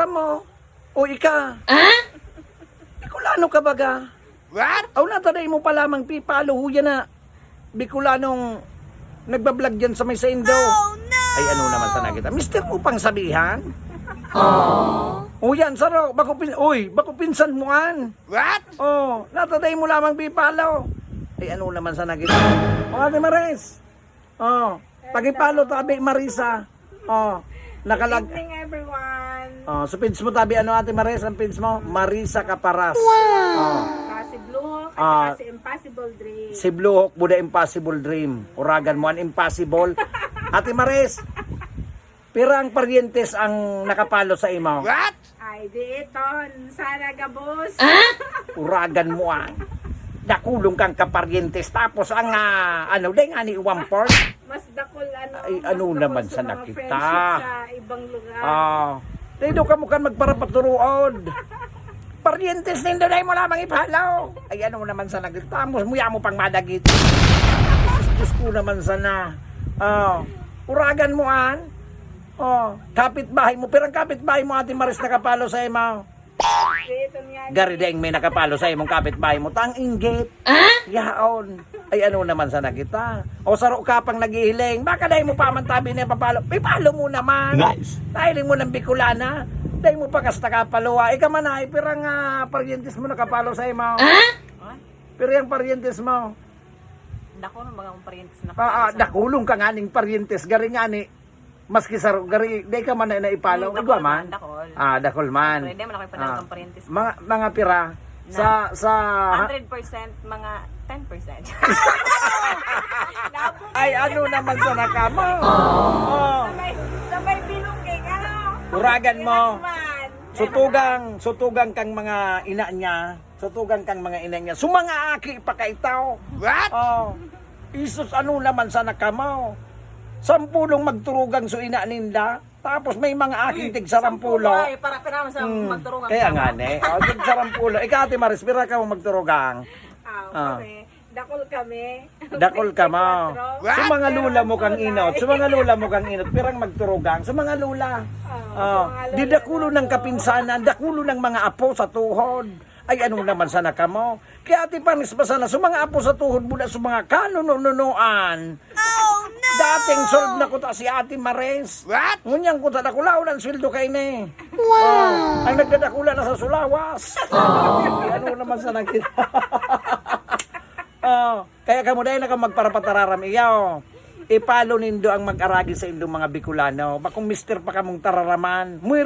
ka mo? O ika? Bicolano ka baga? What? Aw nataday mo pa lamang pipalo huya na Bicolanong nagbablog dyan sa may Saindo. Ay ano naman sana kita. Mister upang sabihan? O yan, saro. Bako pinsan mo an. What? Oh, nataday mo lamang pipalo. Ay ano naman sana kita. O Ate Maris. Oh, pagipalo tabi Marisa. Oh, nakalag. Good evening, everyone. Oh, so pins mo tabi ano Ate Maris, ang pins mo? Marisa Caparas. Oh. Si Blue Hawk Ah. at si Impossible Dream. Si Blue Hawk Buda Impossible Dream. Uragan mo an impossible. Ate Maris. Pirang parientes ang nakapalo sa imo. What? Ay, di iton. Sana gabos. Uragan mo an. Nakulong kang kaparientes tapos ang ano day nga ni 1/4. Mas dakol ano. Ay, mas ano dakol naman sa sa mga nakita? friendship sa ibang lugar. Dito ka mukhang magparapaturuod. Parientes nindo day mo lamang ipalaw. Ay ano naman sa nagtamos mo mo pang madagit. Diyos ko naman sana. Uragan mo an. Kapitbahay mo. Pero ang kapitbahay mo Ate Maris nakapalo sa imo. Di iton nga. Gari deng may nakapalo sa imong kapitbahay mo. Tang inggit. Yaon. Ay ano naman sa nakita. O saro ka pang naghihiling. Baka dahil mo pa man tabi na papalo. Ipalo mo naman. Nice. Dahil mo ng Bicolana. Dahil mo pa kasta kapaloa. Ika man ay pirang parientes mo nakapalo sa imo. Pero yung parientes mo. Dako ng mga parientes na Dakulong ka nga ning parientes. Gari nga ni. Maski saro. Gari. Dahil ka man na naipalaw. Igwa man. Dakol. Dakol man. Hindi man ako ipanalo ng parientes. Mga pira. Sa 100% mga 10%. ay ano naman sa nakama. Sabay bilungking, ano? Uragan mo. Man. Sutugang kang mga ina niya. Sutugang kang mga ina niya. Sumanga aki pa kaitaw. What? Isus ano naman sa nakamaw. 10 magturugang so ina ninda. Tapos may mga aking tig sarampulo. Ay, para naman sa magturungan. Kaya nga ne. Tig sarampulo. Ikaw Ate Maris, pira ka mo magturugang. Kami. Dakol kami. Dakol ka mo. What? Sa mga lula mo kang inot. Sa mga lula mo kang inot. Pirang magturugang. Sa mga lula. Di dakulo ng kapinsanan. Dakulo ng mga apo sa tuhod. Ay ano naman sana ka mo. Kaya Ate Panis ba sana. Sa mga apo sa tuhod mo na sa mga kanununuan. Dating solve na ko ta si Ate Maris. What? Ngunyang ko ta dakulaw ng sweldo kay ne. Wow. Ang nagdadakula na sa sulawas. Ay, ano naman sana kita. Kaya kamo dahil na ka magparapatararam iyaw. Ipalo nindo ang mag-aragi sa indong mga Bicolano. Bakong mister pa kamong tararaman. Muy